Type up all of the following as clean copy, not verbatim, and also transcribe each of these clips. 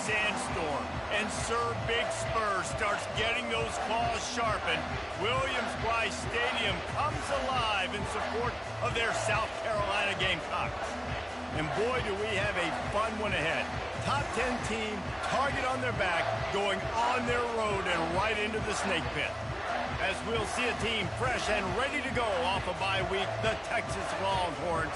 sandstorm, and Sir Big Spur starts getting those claws sharpened, Williams-Brice Stadium comes alive in support of their South Carolina Gamecocks. And boy, do we have a fun one ahead. Top 10 team, target on their back, going on their road and right into the snake pit. As we'll see a team fresh and ready to go off a bye week, the Texas Longhorns,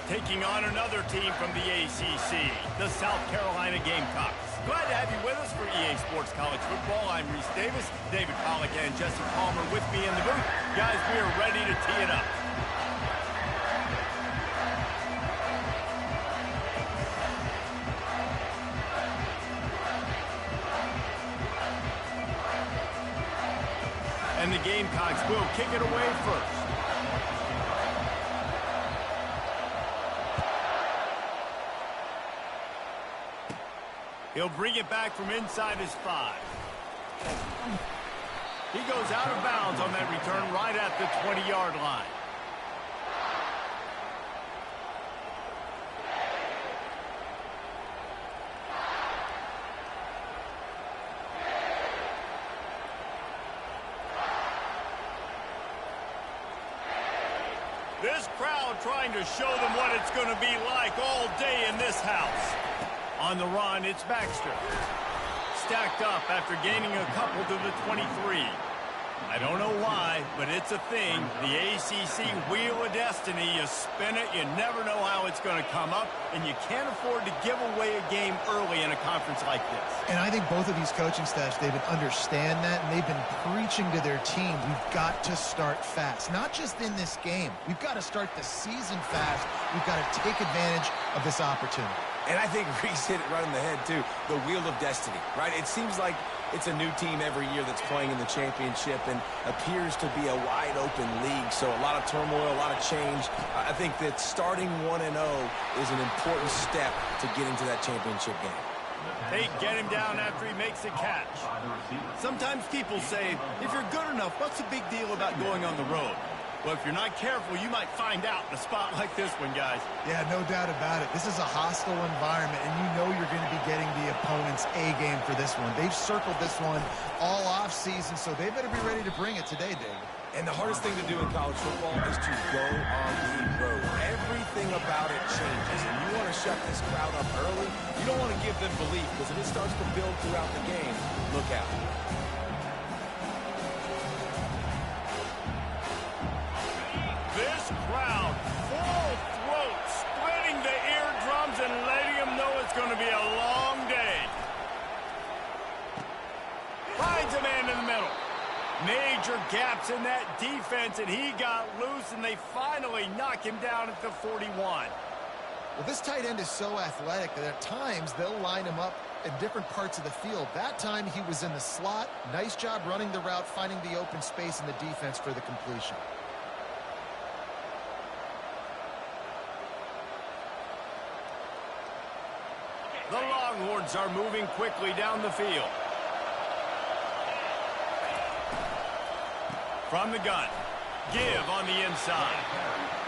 taking on another team from the ACC, the South Carolina Gamecocks. Glad to have you with us for EA Sports College Football. I'm Reese Davis, David Pollack and Jesse Palmer with me in the booth. Guys, we are ready to tee it up. And the Gamecocks will kick it away first. He'll bring it back from inside his 5. He goes out of bounds on that return right at the 20-yard line. This crowd trying to show them what it's going to be like all day in this house. On the run, it's Baxter. Stacked up after gaining a couple to the 23. I don't know why, but it's a thing. The ACC Wheel of Destiny, you spin it, you never know how it's going to come up, and you can't afford to give away a game early in a conference like this. And I think both of these coaching staffs, David, understand that, and they've been preaching to their team, we've got to start fast. Not just in this game. We've got to start the season fast. We've got to take advantage of this opportunity. And I think Reese hit it right on the head, too. The Wheel of Destiny, right? It seems like it's a new team every year that's playing in the championship and appears to be a wide-open league. So a lot of turmoil, a lot of change. I think that starting 1-0 is an important step to getting to that championship game. They get him down after he makes a catch. Sometimes people say, if you're good enough, what's the big deal about going on the road? Well, if you're not careful, you might find out in a spot like this one, guys. Yeah, no doubt about it. This is a hostile environment, and you know you're going to be getting the opponent's A game for this one. They've circled this one all off-season, so they better be ready to bring it today, David. And the hardest thing to do in college football is to go on the road. Everything about it changes, and you want to shut this crowd up early. You don't want to give them belief, because if it starts to build throughout the game, look out. This crowd, full throat, splitting the eardrums and letting them know it's going to be a long day. Finds a man in the middle. Major gaps in that defense, and he got loose, and they finally knock him down at the 41. Well, this tight end is so athletic that at times they'll line him up in different parts of the field. That time he was in the slot. Nice job running the route, finding the open space in the defense for the completion. The Longhorns are moving quickly down the field. From the gun, give on the inside.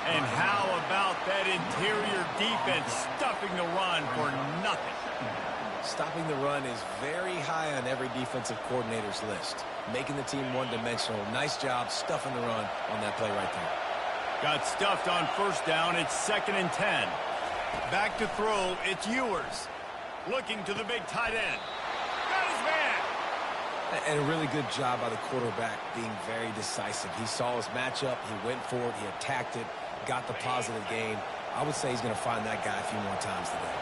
And how about that interior defense stuffing the run for nothing? Stopping the run is very high on every defensive coordinator's list. Making the team one-dimensional. Nice job stuffing the run on that play right there. Got stuffed on first down. It's 2nd and 10. Back to throw. It's Ewers. Looking to the big tight end. Got his man. And a really good job by the quarterback being very decisive. He saw his matchup. He went for it. He attacked it. Got the positive gain. I would say he's going to find that guy a few more times today.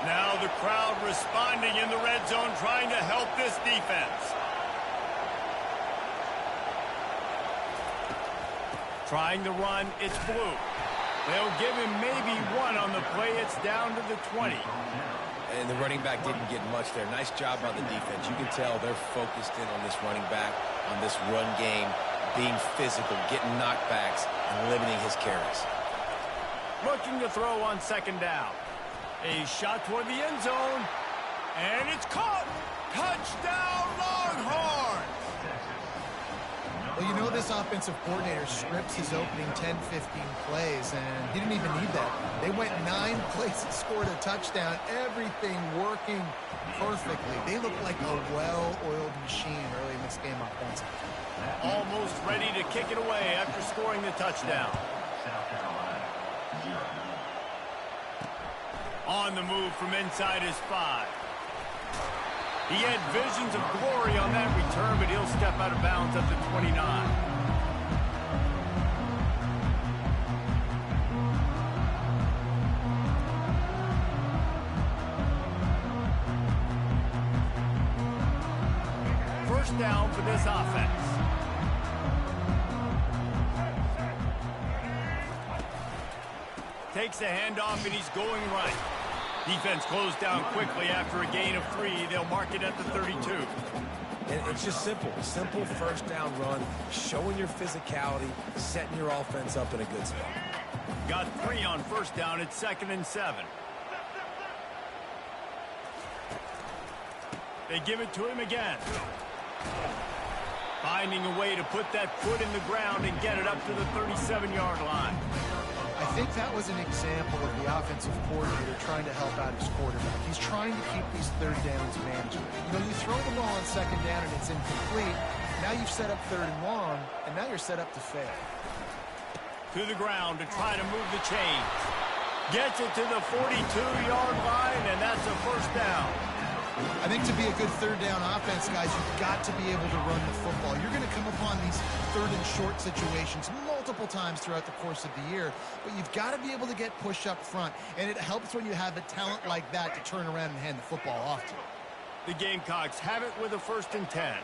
Now the crowd responding in the red zone, trying to help this defense. Trying to run. It's Blue. They'll give him maybe one on the play. It's down to the 20. And the running back didn't get much there. Nice job by the defense. You can tell they're focused in on this running back, on this run game, being physical, getting knockbacks, and limiting his carries. Looking to throw on 2nd down. A shot toward the end zone. And it's caught. Touchdown, Longhorns. Well, you know this offensive coordinator scripts his opening 10, 15 plays, and he didn't even need that. They went 9 plays and scored a touchdown, everything working perfectly. They look like a well-oiled machine early in this game offensively. Almost ready to kick it away after scoring the touchdown. On the move from inside his 5. He had visions of glory on that return, but he'll step out of bounds at the 29. First down for this offense. Takes a handoff, and he's going right. Defense closed down quickly after a gain of 3. They'll mark it at the 32. And it's just simple. Simple first down run, showing your physicality, setting your offense up in a good spot. Got 3 on first down. It's 2nd and 7. They give it to him again. Finding a way to put that foot in the ground and get it up to the 37-yard line. I think that was an example of the offensive coordinator trying to help out his quarterback. He's trying to keep these third downs manageable. You know, you throw the ball on second down and it's incomplete. Now you've set up 3rd and long, and now you're set up to fail. To the ground to try to move the chains. Gets it to the 42-yard line, and that's a first down. I think to be a good third down offense, guys, you've got to be able to run the football. You're going to come upon these 3rd and short situations multiple times throughout the course of the year, but you've got to be able to get push up front, and it helps when you have a talent like that to turn around and hand the football off to. The Gamecocks have it with a 1st and 10.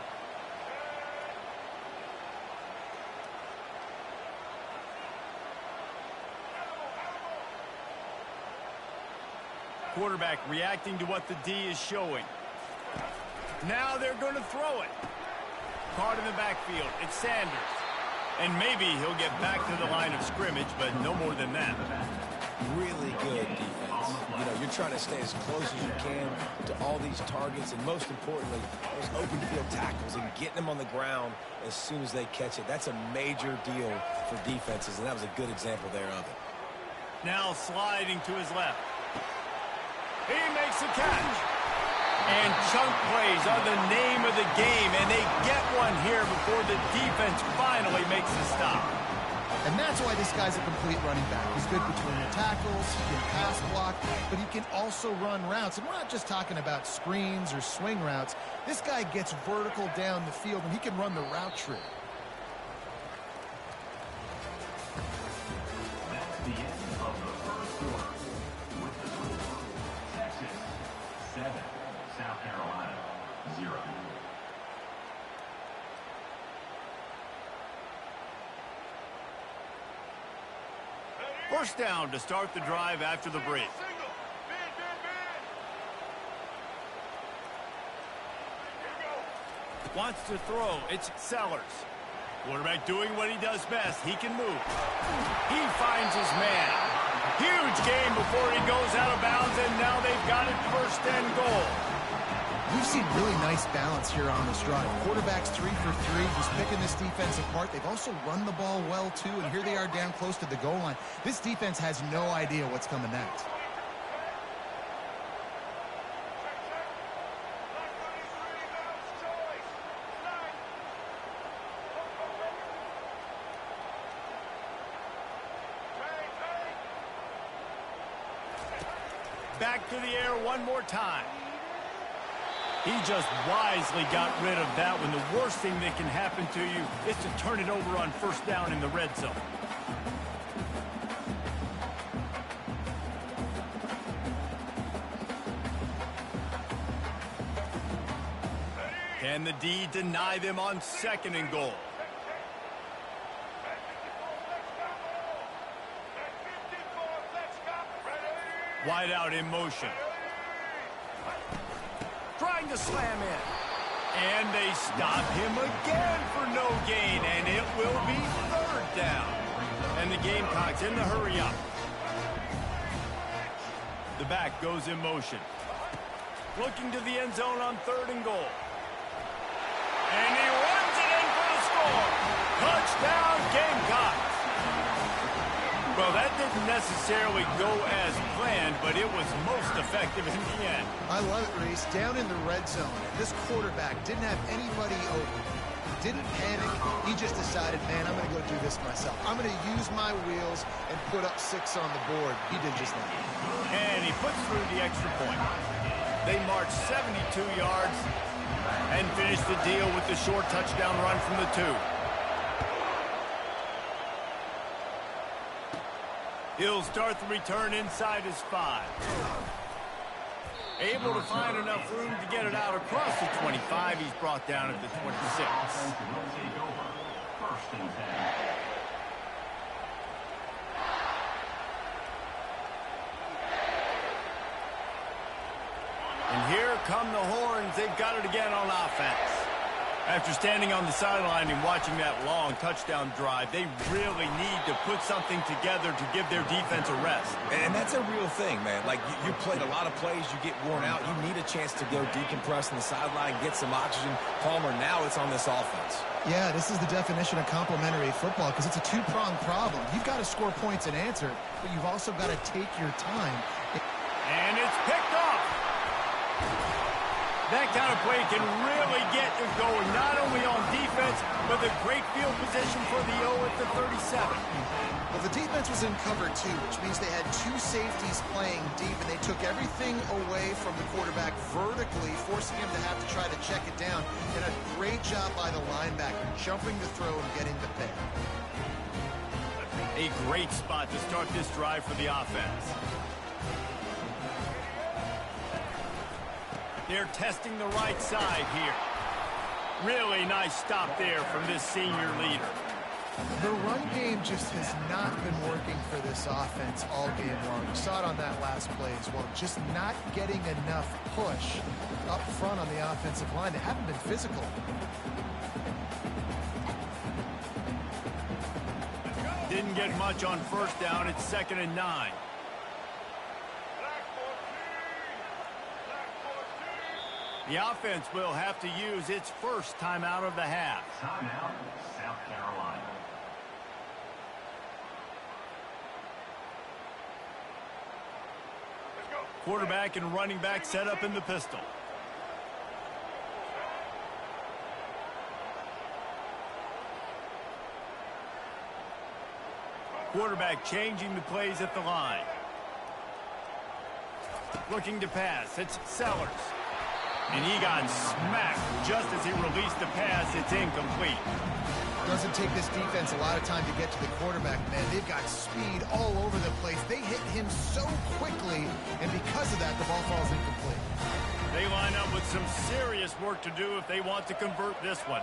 Quarterback reacting to what the D is showing. Now they're going to throw it. Caught in the backfield. It's Sanders. And maybe he'll get back to the line of scrimmage, but no more than that. Really good defense. You know, you're trying to stay as close as you can to all these targets, and most importantly, those open field tackles and getting them on the ground as soon as they catch it. That's a major deal for defenses, and that was a good example there of it. Now sliding to his left. He makes a catch. And chunk plays are the name of the game, and they get one here before the defense finally makes a stop. And that's why this guy's a complete running back. He's good between the tackles, he can pass block, but he can also run routes. And we're not just talking about screens or swing routes. This guy gets vertical down the field, and he can run the route tree. That's the end of the first quarter. With the score, Texas 7, South Carolina 0. First down to start the drive after the break. Wants to throw. It's Sellers. Quarterback doing what he does best. He can move. He finds his man. Huge game before he goes out of bounds, and now they've got it 1st and goal. We've seen really nice balance here on this drive. Quarterback's 3 for 3. He's picking this defense apart. They've also run the ball well, too, and here they are down close to the goal line. This defense has no idea what's coming next. Back to the air one more time. He just wisely got rid of that one. The worst thing that can happen to you is to turn it over on first down in the red zone. Can the D deny them on 2nd and goal? Wide out in motion. Trying to slam in. And they stop him again for no gain, and it will be 3rd down. And the Gamecocks in the hurry up. The back goes in motion. Looking to the end zone on 3rd and goal. And he runs it in for the score. Touchdown, Gamecocks! Well, that didn't necessarily go as planned, but it was most effective in the end. I love it, Reese. Down in the red zone, this quarterback didn't have anybody open. Didn't panic. He just decided, man, I'm going to go do this myself. I'm going to use my wheels and put up 6 on the board. He did just that. And he puts through the extra point. They march 72 yards and finish the deal with the short touchdown run from the 2. He'll start the return inside his 5. Able to find enough room to get it out across the 25. He's brought down at the 26. And here come the Horns. They've got it again on offense. After standing on the sideline and watching that long touchdown drive, they really need to put something together to give their defense a rest. And that's a real thing, man. Like, you played a lot of plays, you get worn out. You need a chance to go decompress on the sideline, get some oxygen. Palmer, now it's on this offense. Yeah, this is the definition of complementary football because it's a two-pronged problem. You've got to score points and answer, but you've also got to take your time. And it's picked off. That kind of play can really get you going, not only on defense, but the great field position for the O at the 37. Well, the defense was in cover 2, which means they had 2 safeties playing deep, and they took everything away from the quarterback vertically, forcing him to have to try to check it down. And a great job by the linebacker, jumping the throw and getting the pick. A great spot to start this drive for the offense. They're testing the right side here. Really nice stop there from this senior leader. The run game just has not been working for this offense all game long. You saw it on that last play as well. Just not getting enough push up front on the offensive line. They haven't been physical. Didn't get much on first down. It's 2nd and 9. The offense will have to use its first timeout of the half. Timeout, South Carolina. Quarterback and running back set up in the pistol. Quarterback changing the plays at the line. Looking to pass. It's Sellers. And he got smacked just as he released the pass. It's incomplete. Doesn't take this defense a lot of time to get to the quarterback, man. They've got speed all over the place. They hit him so quickly, and because of that, the ball falls incomplete. They line up with some serious work to do if they want to convert this one.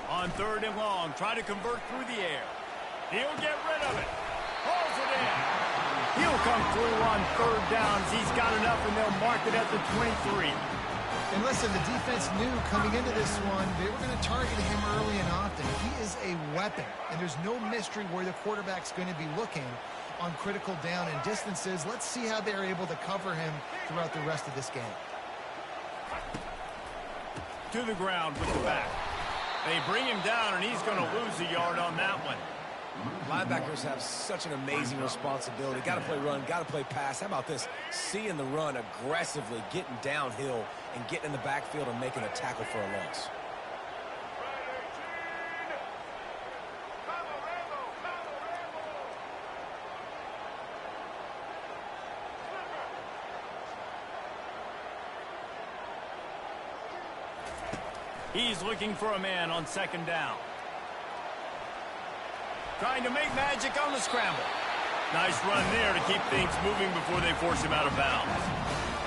On 3rd and long, try to convert through the air. He'll get rid of it. Pulls it in. He'll come through on 3rd downs. He's got enough, and they'll mark it at the 23. And listen, the defense knew coming into this one, they were going to target him early and often. He is a weapon, and there's no mystery where the quarterback's going to be looking on critical down and distances. Let's see how they're able to cover him throughout the rest of this game. To the ground with the back. They bring him down, and he's going to lose a yard on that one. Linebackers have such an amazing responsibility. Got to play run, got to play pass. How about this? Seeing the run aggressively, getting downhill, and getting in the backfield and making a tackle for a loss. He's looking for a man on 2nd down. Trying to make magic on the scramble. Nice run there to keep things moving before they force him out of bounds.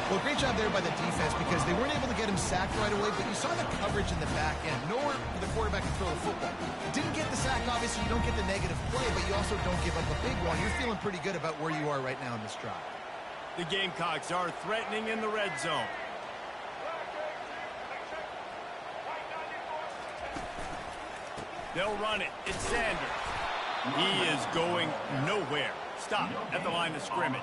Well, great job there by the defense because they weren't able to get him sacked right away, but you saw the coverage in the back end. Nowhere for the quarterback to throw the football. Didn't get the sack, obviously. You don't get the negative play, but you also don't give up a big one. You're feeling pretty good about where you are right now in this drive. The Gamecocks are threatening in the red zone. They'll run it. It's Sanders. He is going nowhere. Stop at the line of scrimmage.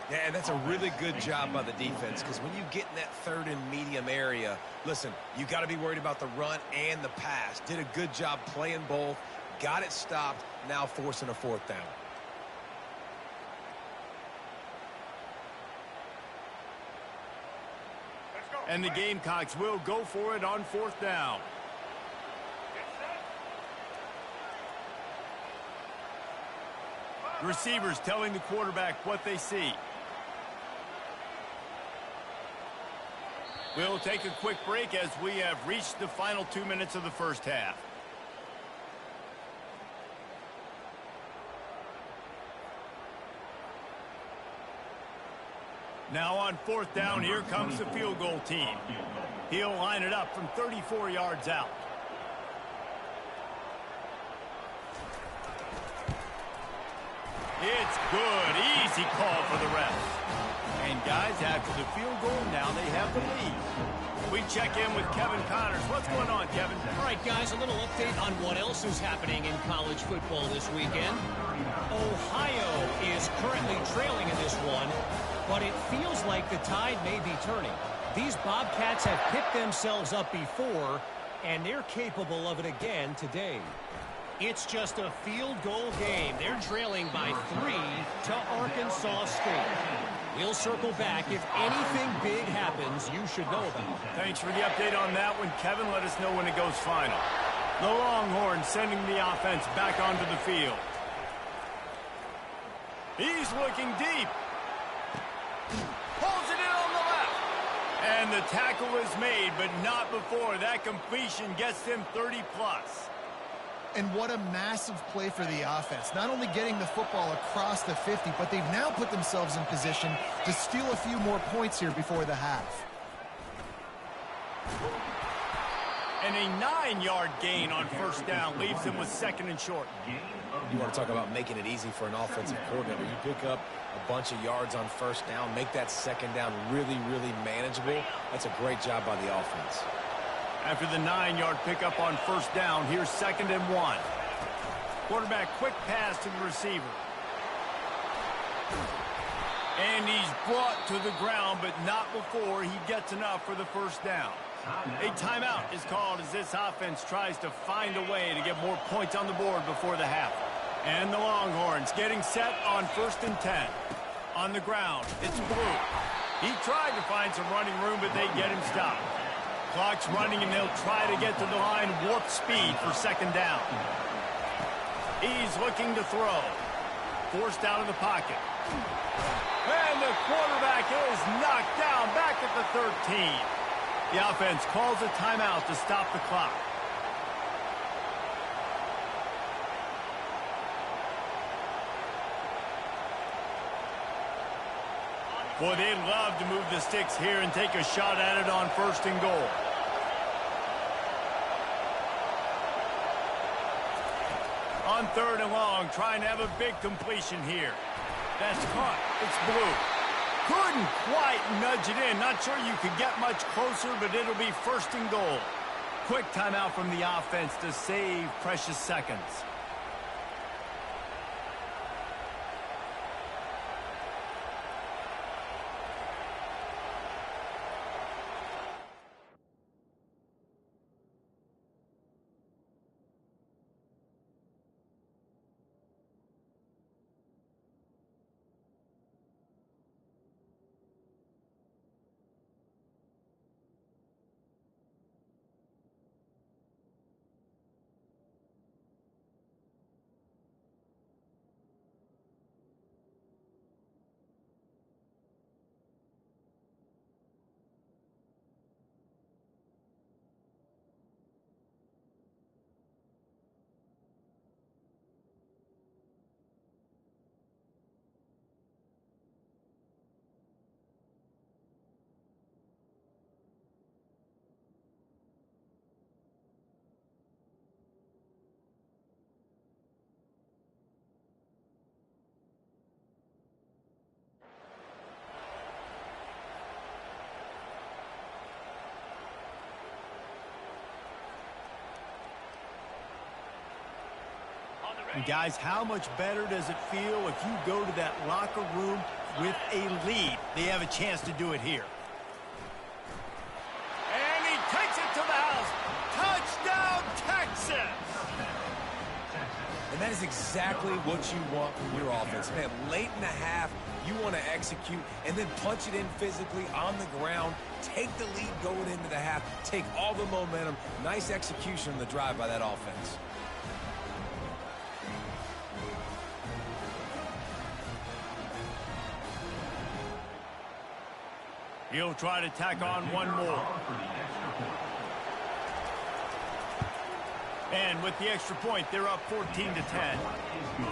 Yeah, and that's a really good job by the defense, because when you get in that third and medium area, listen, you got to be worried about the run and the pass. Did a good job playing both, got it stopped, now forcing a fourth down. And the Gamecocks will go for it on fourth down. Receivers telling the quarterback what they see. We'll take a quick break as we have reached the final 2 minutes of the first half. Now on fourth down, here comes the field goal team. He'll line it up from 34 yards out. It's good. Easy call for the refs. And guys, after the field goal, now they have the lead. We check in with Kevin Connors. What's going on, Kevin? All right, guys, a little update on what else is happening in college football this weekend. Ohio is currently trailing in this one, but it feels like the tide may be turning. These Bobcats have picked themselves up before, and they're capable of it again today. It's just a field goal game. They're trailing by 3 to Arkansas State. We'll circle back. If anything big happens, you should know about it. Thanks for the update on that one, Kevin. Let us know when it goes final. The Longhorns sending the offense back onto the field. He's looking deep. Pulls it in on the left. And the tackle is made, but not before that completion gets them 30-plus. And what a massive play for the offense. Not only getting the football across the 50, but they've now put themselves in position to steal a few more points here before the half. And a 9-yard gain on first down leaves them with second and short. You want to talk about making it easy for an offensive coordinator. You pick up a bunch of yards on first down, make that second down really, really manageable. That's a great job by the offense. After the 9-yard pickup on first down, here's 2nd and 1. Quarterback quick pass to the receiver. And he's brought to the ground, but not before he gets enough for the first down. A timeout is called as this offense tries to find a way to get more points on the board before the half. And the Longhorns getting set on 1st and 10. On the ground, it's Blue. He tried to find some running room, but they get him stopped. Clock's running, and they'll try to get to the line warp speed for 2nd down. He's looking to throw. Forced out of the pocket. And the quarterback is knocked down back at the 13. The offense calls a timeout to stop the clock. Boy, they'd love to move the sticks here and take a shot at it on 1st and goal. On 3rd and long, trying to have a big completion here. That's caught. It's Blue. Couldn't quite nudge it in. Not sure you could get much closer, but it'll be 1st and goal. Quick timeout from the offense to save precious seconds. And guys, how much better does it feel if you go to that locker room with a lead? They have a chance to do it here. And he takes it to the house. Touchdown, Texas! And that is exactly what you want from your offense. Man, late in the half, you want to execute and then punch it in physically on the ground, take the lead going into the half, take all the momentum. Nice execution on the drive by that offense. He'll try to tack on one more. And with the extra point, they're up 14-10.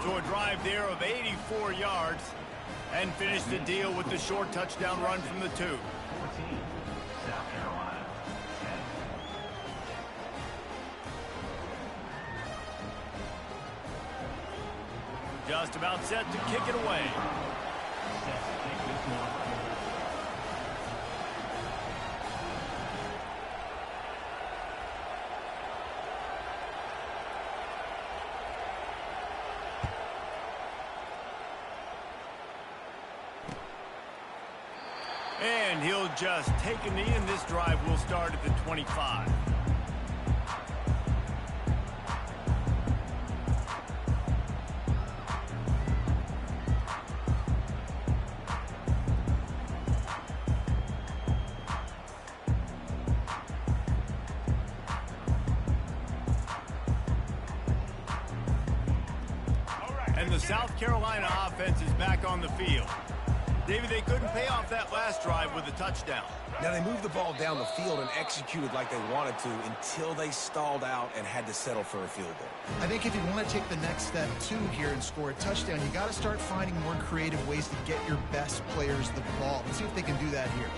So a drive there of 84 yards and finish the deal with the short touchdown run from the 2. 14, South Carolina, 10. Just about set to kick it away. Set to take this one. And he'll just take a knee, and this drive will start at the 25. And the South Carolina offense is back on the field. David, they couldn't pay off that last drive with a touchdown. Now, they moved the ball down the field and executed like they wanted to until they stalled out and had to settle for a field goal. I think if you want to take the next step, too, here and score a touchdown, you got to start finding more creative ways to get your best players the ball. Let's see if they can do that here.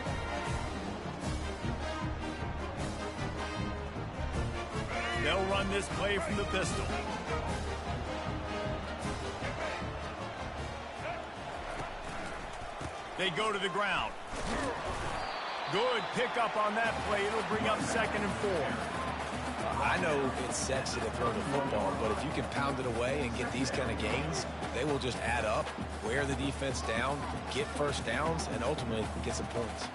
They'll run this play from the pistol. They go to the ground. Good pickup on that play. It'll bring up 2nd and 4. I know it's sexy to throw the football, but if you can pound it away and get these kind of gains, they will just add up, wear the defense down, get first downs, and ultimately get some points.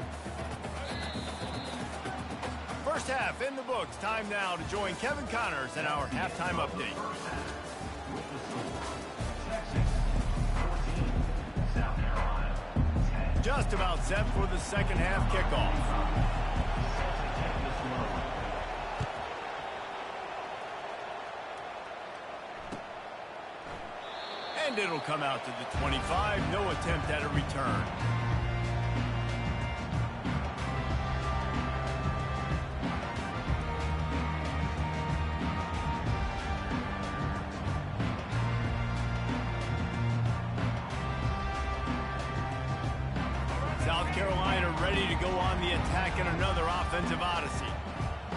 First half in the books. Time now to join Kevin Connors in our halftime update. Just about set for the second half kickoff. And it'll come out to the 25. No attempt at a return. South Carolina ready to go on the attack in another offensive odyssey.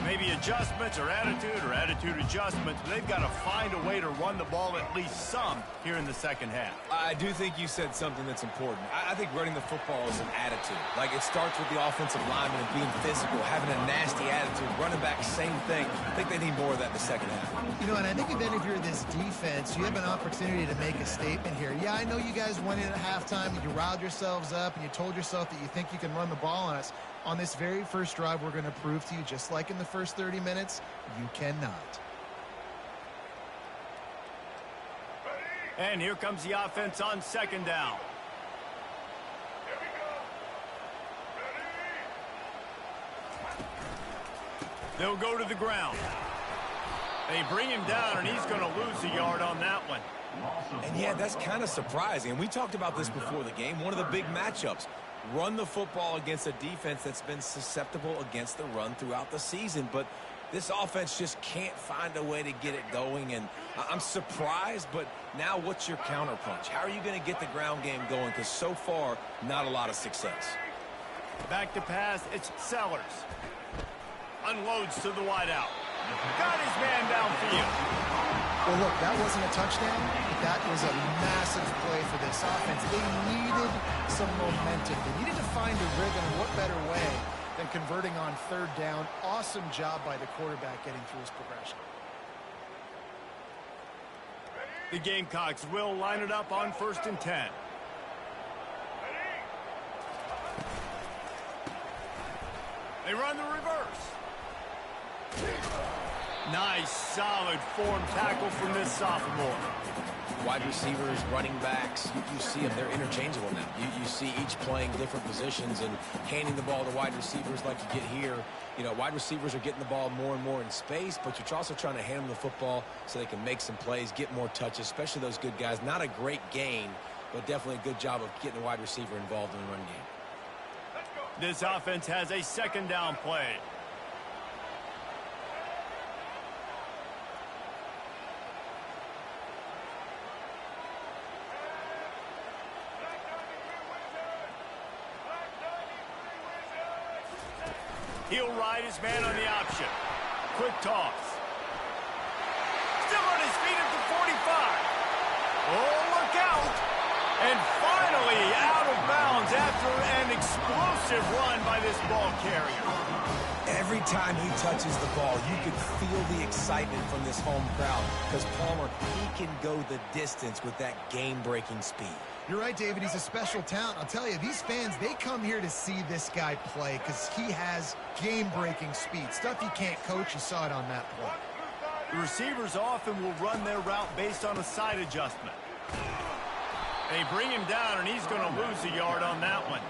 Maybe adjustments or attitude adjustments, but they've got to find a way to run the ball at least some here in the second half. I do think you said something that's important. I think running the football is an attitude. Like, it starts with the offensive lineman and being physical, having a nasty attitude. Running back, same thing. I think they need more of that in the second half. You know, and I think if you're this defense, you have an opportunity to make a statement here. Yeah, I know you guys went in at halftime and you riled yourselves up and you told yourself that you think you can run the ball on us. On this very first drive, we're going to prove to you, just like in the first 30 minutes, you cannot. And here comes the offense on 2nd down. They'll go to the ground. They bring him down, and he's going to lose a yard on that one. And yeah, that's kind of surprising. And we talked about this before the game. One of the big matchups. Run the football against a defense that's been susceptible against the run throughout the season. But this offense just can't find a way to get it going. And I'm surprised, but now what's your counterpunch? How are you going to get the ground game going? Because so far, not a lot of success. Back to pass, it's Sellers. Unloads to the wideout. Got his man downfield. Well, look, that wasn't a touchdown, but that was a massive play for this offense. They needed some momentum. They needed to find a rhythm. What better way than converting on 3rd down? Awesome job by the quarterback getting through his progression. The Gamecocks will line it up on 1st and 10. They run the reverse. Nice, solid form tackle from this sophomore. Wide receivers, running backs, you see them. They're interchangeable now. You see each playing different positions and handing the ball to wide receivers like you get here. You know, wide receivers are getting the ball more and more in space, but you're also trying to hand them the football so they can make some plays, get more touches, especially those good guys. Not a great gain, but definitely a good job of getting the wide receiver involved in the run game. This offense has a 2nd down play. He'll ride his man on the option. Quick toss. Still on his feet at the 45. Oh, look out. And finally out of bounds after an explosive run by this ball carrier. Every time he touches the ball, you can feel the excitement from this home crowd because Palmer, he can go the distance with that game-breaking speed. You're right, David. He's a special talent. I'll tell you, these fans, they come here to see this guy play because he has game-breaking speed. Stuff you can't coach. You saw it on that play. The receivers often will run their route based on a side adjustment. They bring him down, and he's going to lose a yard on that one.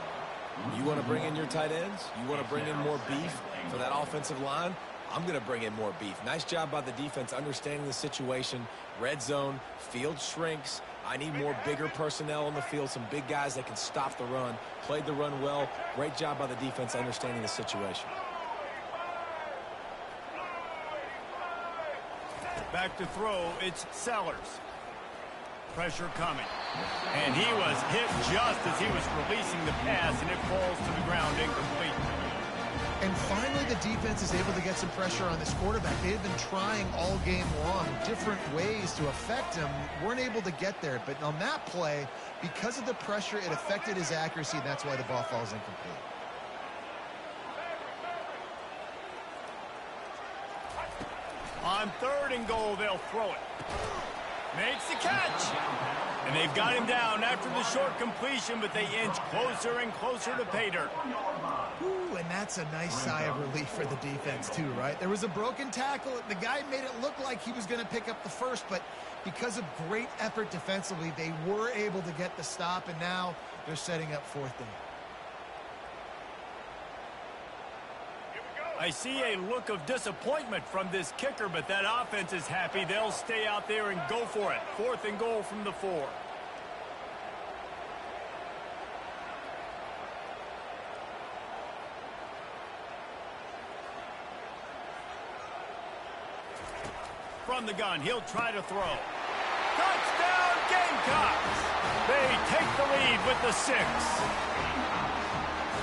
You want to bring in your tight ends? You want to bring in more beef for that offensive line? I'm going to bring in more beef. Nice job by the defense understanding the situation. Red zone, field shrinks. I need more bigger personnel on the field, some big guys that can stop the run. Played the run well. Great job by the defense understanding the situation. Back to throw, it's Sellers. Pressure coming. And he was hit just as he was releasing the pass, and it falls to the ground incomplete. And finally, the defense is able to get some pressure on this quarterback. They've been trying all game long different ways to affect him. Weren't able to get there. But on that play, because of the pressure, it affected his accuracy, and that's why the ball falls incomplete. On 3rd and goal, they'll throw it. Makes the catch. And they've got him down after the short completion, but they inch closer and closer to pay dirt. Ooh, and that's a nice sigh of relief for the defense, too, right? There was a broken tackle. The guy made it look like he was going to pick up the first, but because of great effort defensively, they were able to get the stop, and now they're setting up 4th down. I see a look of disappointment from this kicker, but that offense is happy. They'll stay out there and go for it. 4th and goal from the 4. From the gun, he'll try to throw. Touchdown, Gamecocks! They take the lead with the 6.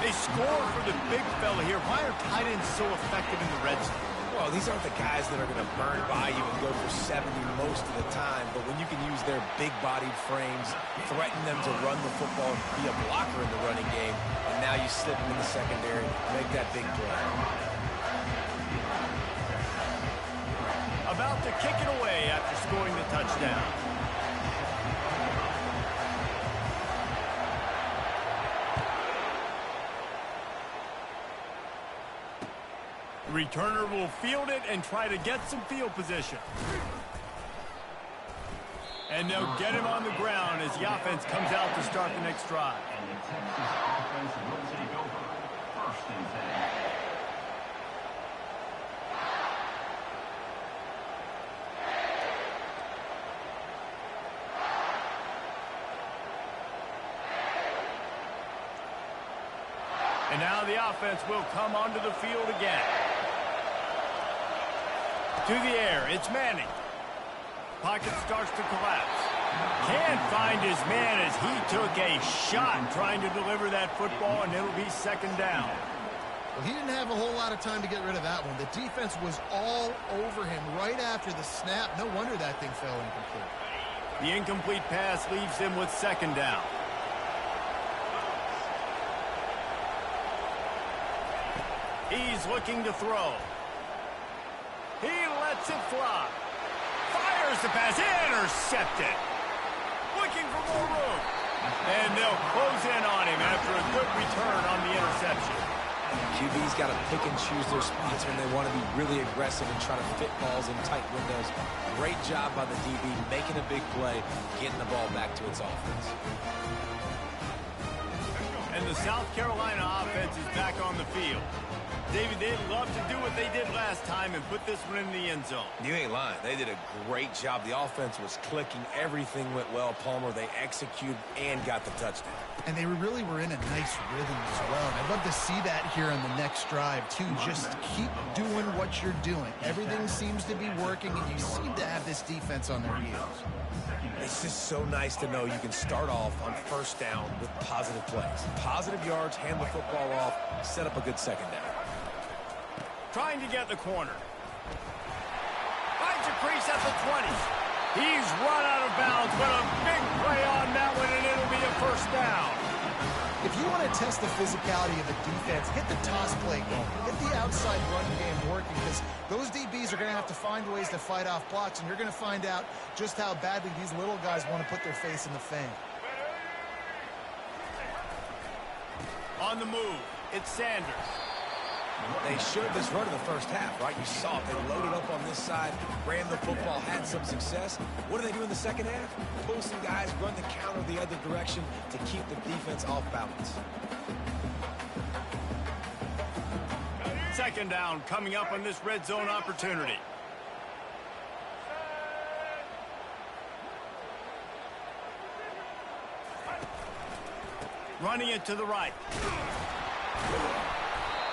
They score for the big fella here. Why are tight ends so effective in the red zone? Well, these aren't the guys that are going to burn by you and go for 70 most of the time, but when you can use their big-bodied frames, threaten them to run the football, be a blocker in the running game, and now you slip them in the secondary, make that big play. About to kick it away after scoring the touchdown. The returner will field it and try to get some field position. And they'll get him on the ground as the offense comes out to start the next drive. And the Texas offense will take over. 1st and 10. And now the offense will come onto the field again. To the air, it's Manning. Pocket starts to collapse. Can't find his man as he took a shot trying to deliver that football, and it'll be 2nd down. Well, he didn't have a whole lot of time to get rid of that one. The defense was all over him right after the snap. No wonder that thing fell incomplete. The incomplete pass leaves him with 2nd down. He's looking to throw. He lets it fly. Fires the pass. Intercepted. Looking for more room. And they'll close in on him after a good return on the interception. QB's got to pick and choose their spots when they want to be really aggressive and try to fit balls in tight windows. Great job by the DB making a big play, getting the ball back to its offense. And the South Carolina offense is back on the field. David, they'd love to do what they did last time and put this one in the end zone. You ain't lying. They did a great job. The offense was clicking. Everything went well, Palmer. They executed and got the touchdown. And they really were in a nice rhythm as well. And I'd love to see that here on the next drive, too. Just keep doing what you're doing. Everything seems to be working, and you seem to have this defense on their heels. It's just so nice to know you can start off on first down with positive plays. Positive yards, hand the football off, set up a good second down. Trying to get the corner. Finds a crease at the 20. He's run out of bounds, but a big play on that one, and it'll be a first down. If you want to test the physicality of the defense, get the toss play going. Get the outside run game working, because those DBs are going to have to find ways to fight off blocks, and you're going to find out just how badly these little guys want to put their face in the fan. On the move, it's Sanders. They showed this run in the first half, right? You saw it. They loaded up on this side, ran the football, had some success. What do they do in the second half? Pull some guys, run the counter the other direction to keep the defense off balance. Second down coming up on this red zone opportunity. Running it to the right.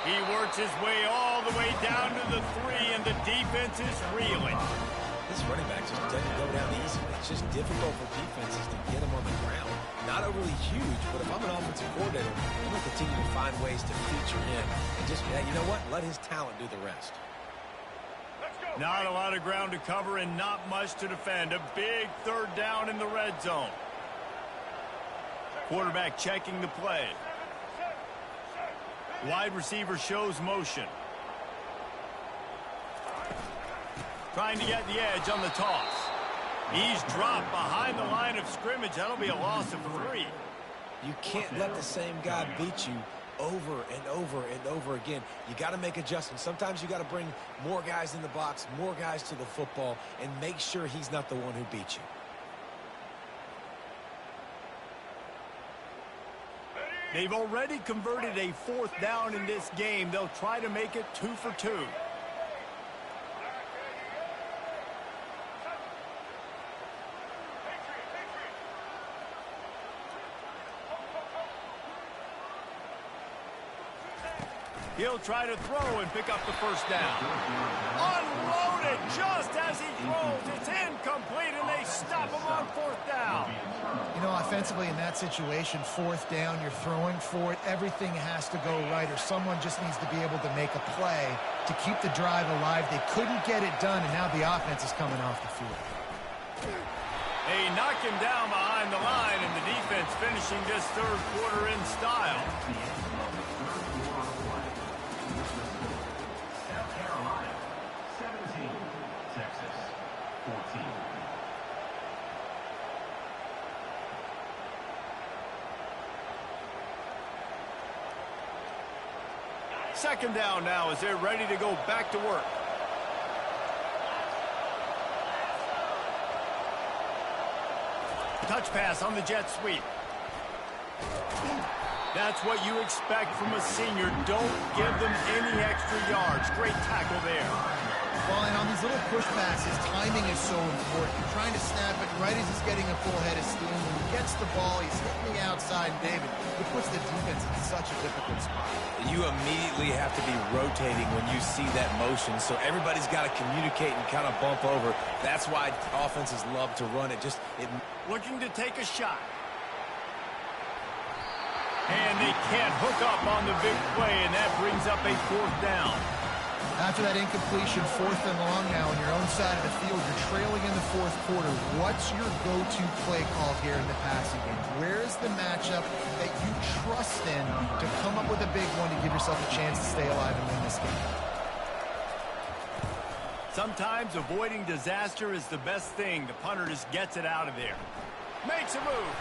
He works his way all the way down to the 3, and the defense is reeling. This running back just doesn't go down easy. It's just difficult for defenses to get him on the ground. Not overly huge, but if I'm an offensive coordinator, I'm going to continue to find ways to feature him. And just, you know what? Let his talent do the rest. Not a lot of ground to cover and not much to defend. A big third down in the red zone. Quarterback checking the play. Wide receiver shows motion. Trying to get the edge on the toss. He's dropped behind the line of scrimmage. That'll be a loss of 3. You can't let the same guy beat you over and over and over again. You got to make adjustments. Sometimes you got to bring more guys in the box, more guys to the football, and make sure he's not the one who beat you. They've already converted a 4th down in this game. They'll try to make it 2 for 2. He'll try to throw and pick up the first down. Unloaded just as he throws. It's incomplete, and they stop him on 4th down. You know, offensively in that situation, 4th down, you're throwing for it. Everything has to go right, or someone just needs to be able to make a play to keep the drive alive. They couldn't get it done, and now the offense is coming off the field. They knock him down behind the line, and the defense finishing this third quarter in style. South Carolina, 17. Texas, 14. Second down now as they're ready to go back to work. Touch pass on the jet sweep. That's what you expect from a senior. Don't give them any extra yards. Great tackle there. Well, and on these little push passes, timing is so important. You're trying to snap it right as he's getting a full head of steam. When he gets the ball, he's hitting the outside, David. It puts the defense in such a difficult spot. You immediately have to be rotating when you see that motion, so everybody's got to communicate and kind of bump over. That's why offenses love to run it. Looking to take a shot. And they can't hook up on the big play, and that brings up a 4th down. After that incompletion, 4th and long now on your own side of the field, you're trailing in the 4th quarter. What's your go-to play call here in the passing game? Where is the matchup that you trust in to come up with a big one to give yourself a chance to stay alive and win this game? Sometimes avoiding disaster is the best thing. The punter just gets it out of there. Makes a move.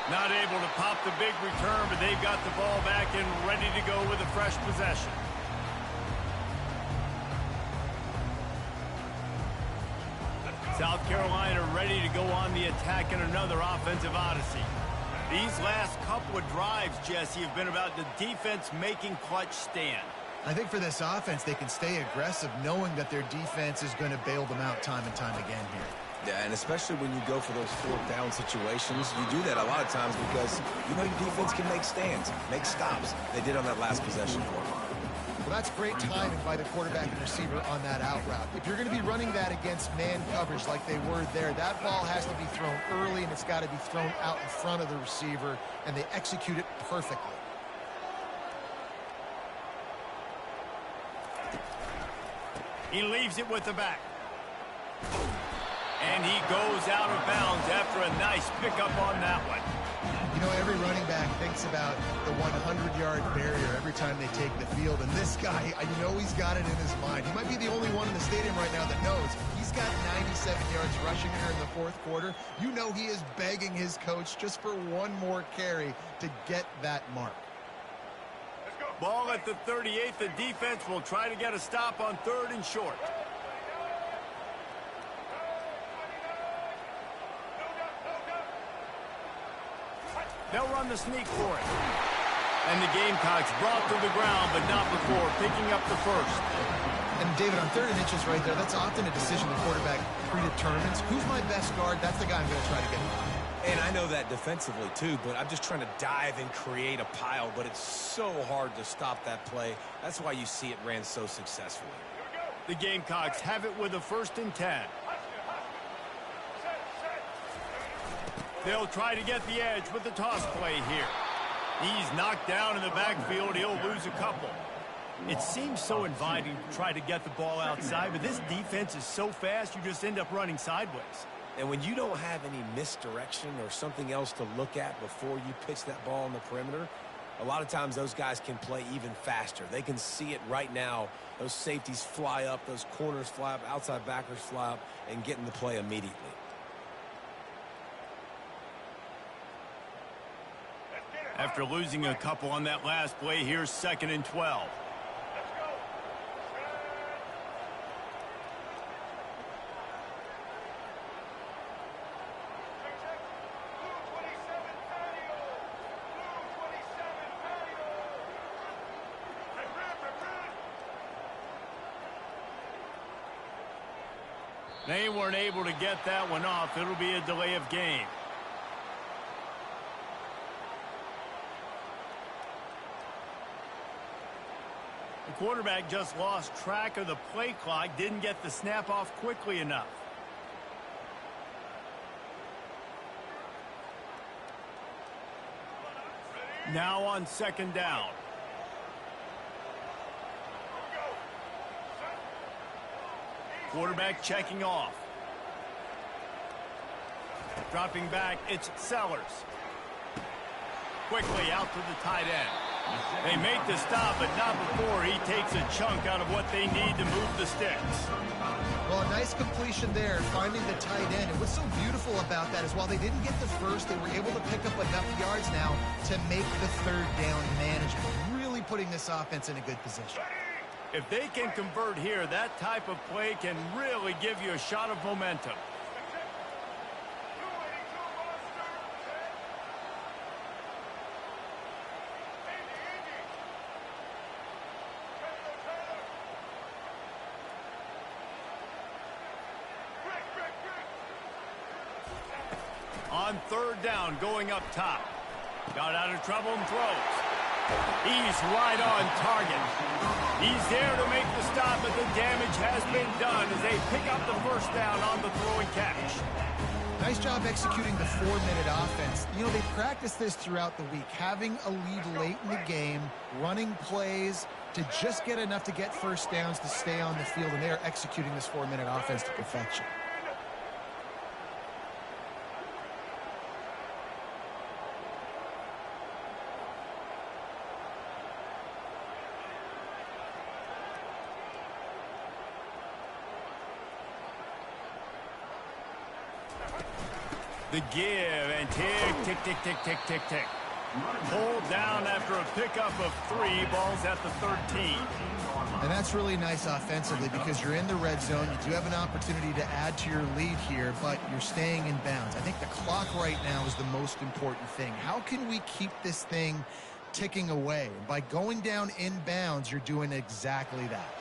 Not able to pop the big return, but they've got the ball back and ready to go with a fresh possession. South Carolina ready to go on the attack in another offensive odyssey. These last couple of drives, Jesse, have been about the defense making clutch stand. I think for this offense, they can stay aggressive knowing that their defense is going to bail them out time and time again here. Yeah, and especially when you go for those fourth down situations, you do that a lot of times because you know your defense can make stands, make stops. They did on that last possession for them. Well, that's great timing by the quarterback and receiver on that out route. If you're going to be running that against man coverage like they were there, that ball has to be thrown early and it's got to be thrown out in front of the receiver, and they execute it perfectly. He leaves it with the back. And he goes out of bounds after a nice pickup on that one. You know, every running back thinks about the 100-yard barrier every time they take the field. And this guy, I know he's got it in his mind. He might be the only one in the stadium right now that knows he's got 97 yards rushing here in the fourth quarter. You know he is begging his coach just for one more carry to get that mark. Ball at the 38. The defense will try to get a stop on 3rd and short. They'll run the sneak for it. And the Gamecocks brought to the ground, but not before picking up the first. And David, on 3rd and inches right there, that's often a decision the quarterback predetermines. Who's my best guard? That's the guy I'm going to try to get. And I know that defensively too, but I'm just trying to dive and create a pile, but it's so hard to stop that play. That's why you see it ran so successfully. The Gamecocks have it with a 1st and 10. They'll try to get the edge with the toss play here. He's knocked down in the backfield. He'll lose a couple. It seems so inviting to try to get the ball outside, but this defense is so fast you just end up running sideways. And when you don't have any misdirection or something else to look at before you pitch that ball on the perimeter, a lot of times those guys can play even faster. They can see it right now. Those safeties fly up, those corners fly up, outside backers fly up, and get in the play immediately. After losing a couple on that last play, here's 2nd and 12. They weren't able to get that one off. It'll be a delay of game. The quarterback just lost track of the play clock, didn't get the snap off quickly enough. Now on 2nd down. Quarterback checking off. Dropping back, it's Sellers. Quickly out to the tight end. They make the stop, but not before he takes a chunk out of what they need to move the sticks. Well, a nice completion there, finding the tight end. And what's so beautiful about that is while they didn't get the first, they were able to pick up enough yards now to make the 3rd down manageable. Really putting this offense in a good position. If they can convert here, that type of play can really give you a shot of momentum. On 3rd down, going up top. Got out of trouble and throws. He's right on target. He's there to make the stop, but the damage has been done as they pick up the 1st down on the throw and catch. Nice job executing the 4-minute offense. You know, they practiced this throughout the week, having a lead late in the game, running plays to just get enough to get 1st downs to stay on the field, and they are executing this 4-minute offense to perfection. The give and tick, tick, tick, tick, tick, tick, tick. Pulled down after a pickup of 3 balls at the 13. And that's really nice offensively because you're in the red zone. You do have an opportunity to add to your lead here, but you're staying in bounds. I think the clock right now is the most important thing. How can we keep this thing ticking away? And by going down in bounds, you're doing exactly that.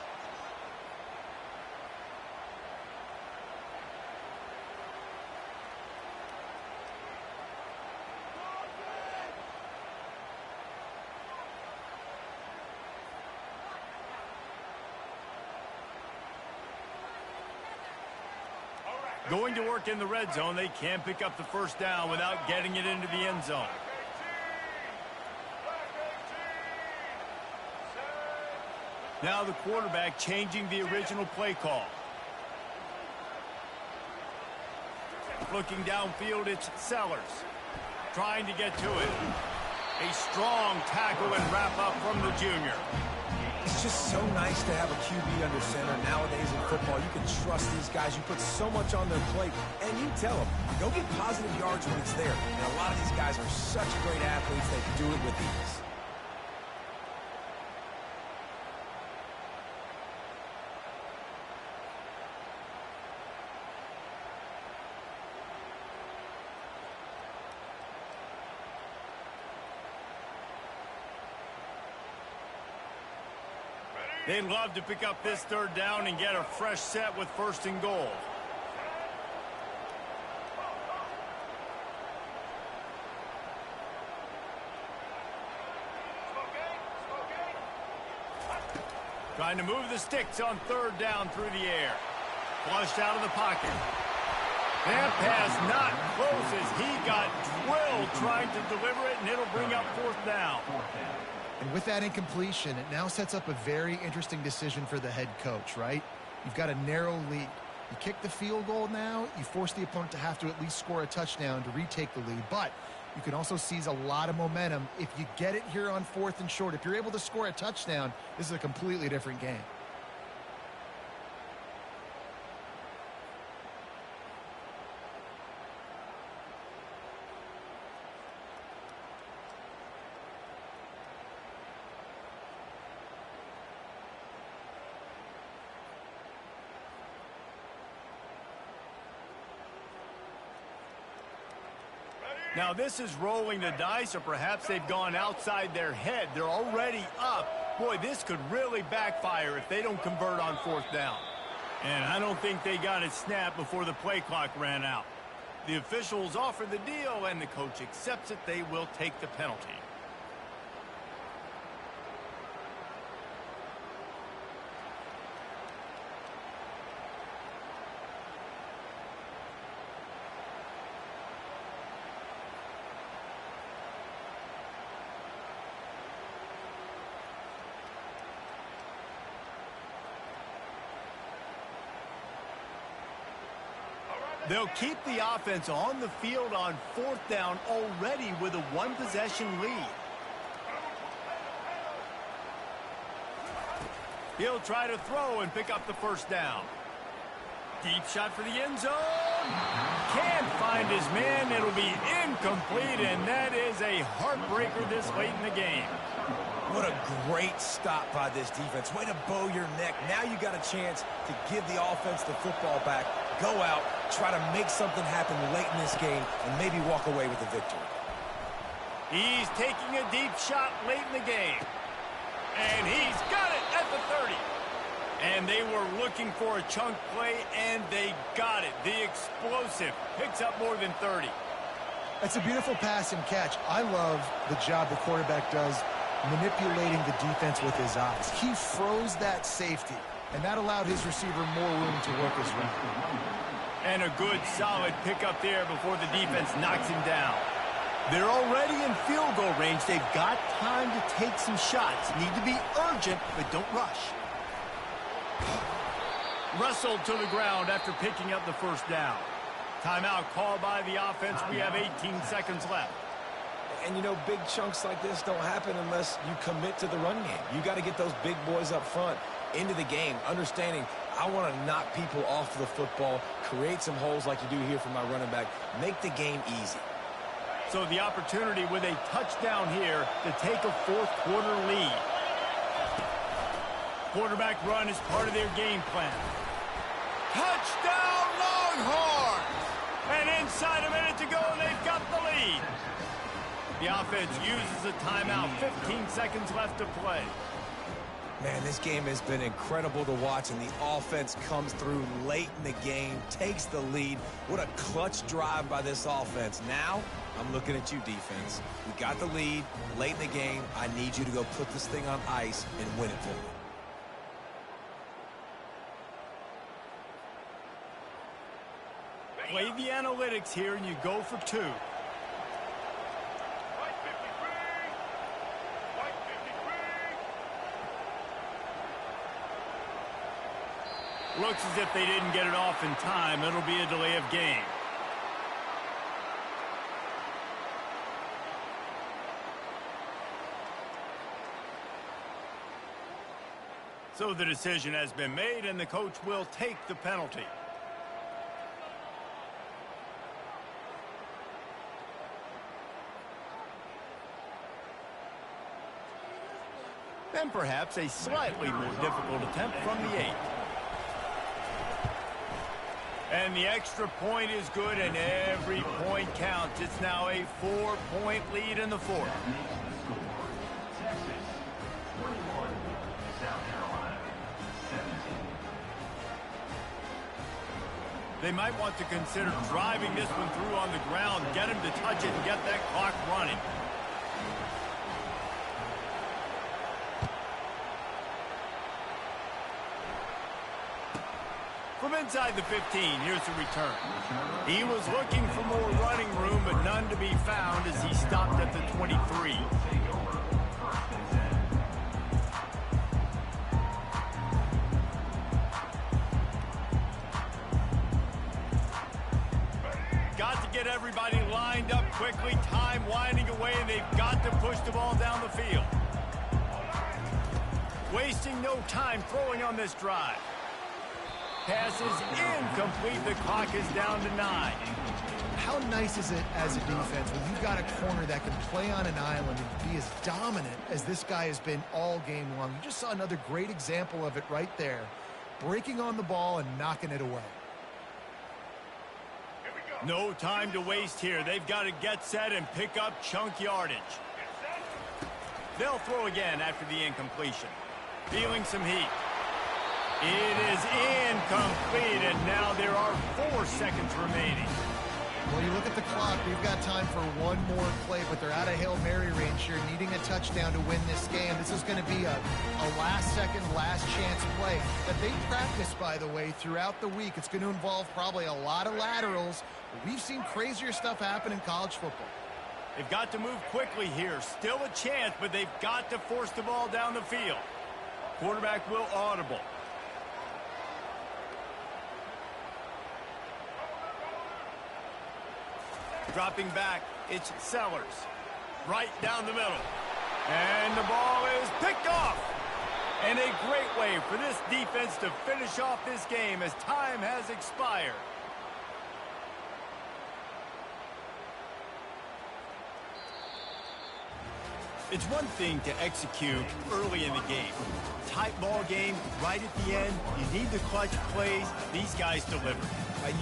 Going to work in the red zone, they can pick up the first down without getting it into the end zone. Now the quarterback changing the original play call. Looking downfield, it's Sellers. Trying to get to it. A strong tackle and wrap up from the junior. It's just so nice to have a QB under center. Nowadays in football, you can trust these guys. You put so much on their plate, and you tell them, go get positive yards when it's there. And a lot of these guys are such great athletes, they can do it with ease. They'd love to pick up this third down and get a fresh set with 1st and goal. Trying to move the sticks on 3rd down through the air. Flushed out of the pocket. That pass not close as he got drilled trying to deliver it, and it'll bring up 4th down. And with that incompletion, it now sets up a very interesting decision for the head coach, right? You've got a narrow lead. You kick the field goal now, you force the opponent to have to at least score a touchdown to retake the lead. But you can also seize a lot of momentum if you get it here on 4th and short. If you're able to score a touchdown, this is a completely different game. Now this is rolling the dice, or perhaps they've gone outside their head. They're already up. Boy, this could really backfire if they don't convert on 4th down. And I don't think they got it snapped before the play clock ran out. The officials offer the deal, and the coach accepts it. They will take the penalty. They'll keep the offense on the field on 4th down already with a 1-possession lead. He'll try to throw and pick up the 1st down. Deep shot for the end zone. Can't find his man. It'll be incomplete, and that is a heartbreaker this late in the game. What a great stop by this defense. Way to bow your neck. Now you got a chance to give the offense the football back, go out, try to make something happen late in this game, and maybe walk away with a victory. He's taking a deep shot late in the game. And he's got it at the 30. And they were looking for a chunk play, and they got it. The explosive picks up more than 30. It's a beautiful pass and catch. I love the job the quarterback does manipulating the defense with his eyes. He froze that safety, and that allowed his receiver more room to work his route. And a good, solid pickup there before the defense knocks him down. They're already in field goal range. They've got time to take some shots. Need to be urgent, but don't rush. Wrestled to the ground after picking up the 1st down. Timeout called by the offense. We have 18 seconds left. And, you know, big chunks like this don't happen unless you commit to the run game. You got to get those big boys up front into the game, understanding I want to knock people off the football, create some holes like you do here for my running back, make the game easy. So the opportunity with a touchdown here to take a fourth quarter lead. Quarterback run is part of their game plan. Touchdown Longhorns! And inside a minute to go, and they've got the lead. The offense uses a timeout. 15 seconds left to play. Man, this game has been incredible to watch, and the offense comes through late in the game, takes the lead. What a clutch drive by this offense. Now, I'm looking at you, defense. We got the lead late in the game. I need you to go put this thing on ice and win it for me. Play the analytics here, and you go for two. Looks as if they didn't get it off in time. It'll be a delay of game. So the decision has been made, and the coach will take the penalty. And perhaps a slightly more difficult attempt from the 8. And the extra point is good, and every point counts. It's now a 4-point lead in the fourth. That makes the score Texas 21, South Carolina 17. They might want to consider driving this one through on the ground, get him to touch it, and get that clock running. From inside the 15, here's the return. He was looking for more running room, but none to be found as he stopped at the 23. Got to get everybody lined up quickly, time winding away, and they've got to push the ball down the field. Wasting no time throwing on this drive. Pass is incomplete. The clock is down to 9. How nice is it as a defense when you've got a corner that can play on an island and be as dominant as this guy has been all game long? You just saw another great example of it right there. Breaking on the ball and knocking it away. No time to waste here. They've got to get set and pick up chunk yardage. They'll throw again after the incompletion. Feeling some heat. It is incomplete, and now there are 4 seconds remaining. Well, you look at the clock, we've got time for one more play, but they're out of Hail Mary range here, needing a touchdown to win this game. This is going to be a last-second, last-chance play that they practice, by the way, throughout the week. It's going to involve probably a lot of laterals. We've seen crazier stuff happen in college football. They've got to move quickly here. Still a chance, but they've got to force the ball down the field. Quarterback will audible. Dropping back, it's Sellers. Right down the middle. And the ball is picked off. And a great way for this defense to finish off this game as time has expired. It's one thing to execute early in the game. Tight ball game, right at the end. You need the clutch plays. These guys deliver.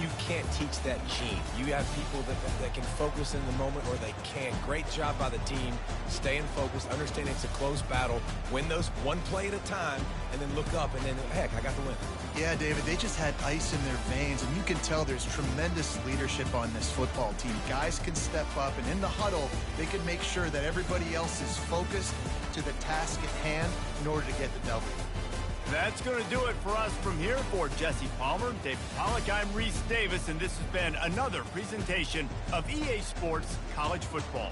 You can't teach that gene. You have people that can focus in the moment, or they can't. Great job by the team, staying focused, understanding it's a close battle, win those one play at a time, and then look up, and then, heck, I got the win. Yeah, David, they just had ice in their veins, and you can tell there's tremendous leadership on this football team. Guys can step up, and in the huddle, they can make sure that everybody else is focused to the task at hand in order to get the W. That's going to do it for us from here. For Jesse Palmer, David Pollack, I'm Reese Davis, and this has been another presentation of EA Sports College Football.